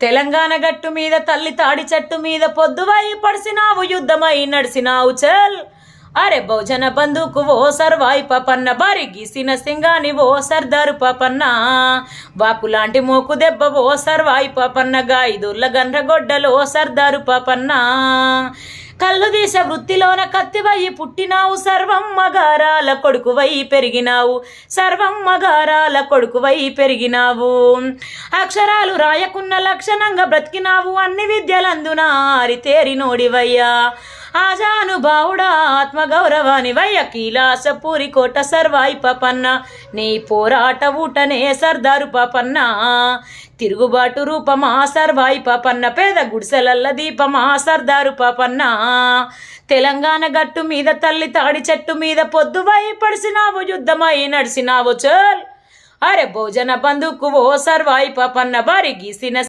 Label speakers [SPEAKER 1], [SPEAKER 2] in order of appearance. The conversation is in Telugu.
[SPEAKER 1] తెలంగాణ గట్టు మీద తల్లి తాడి చెట్టు మీద పొద్దువై పడిసినావు యుద్ధమై నడిసినావు చల్ అరే బహుజన బంధుకు ఓ సర్వాయి పాపన్న బారి గీసిన సింగాని ఓ సర్దారు పాపన్న వాకులాంటి మోకు దెబ్బ ఓ సర్వాయి పాపన్న గాయిదుర్ల గండ్రగొడ్డలో సర్దారు పాపన్న కళ్ళు తీస వృత్తిలోన కత్తివై పుట్టినావు సర్వం మగారాల కొడుకువై పెరిగినావు సర్వం మగారాల కొడుకువై పెరిగినావు అక్షరాలు రాయకున్న లక్షణంగా బ్రతికినావు అన్ని విద్యలందున ఆరితేరి నోడివయ్యా ఆజానుభావుడా ఆత్మగౌరవాని వయ్య కీలాసపూరి కోట సర్వాయి పాపన్న నీ పోరాట ఊటనే సర్దారు పాపన్న తిరుగుబాటు రూపమా సర్వాయి పాపన్న పేద గుడిసెలల్ల దీపమా సర్దారు పాపన్న తెలంగాణ గట్టు మీద తల్లి తాడి చెట్టు మీద పొద్దువై పడిసినావు యుద్ధమై నడిసినావు చల్ అరే భోజన బంధుకు ఓ సర్వాయి పాపన్న బారి గీసిన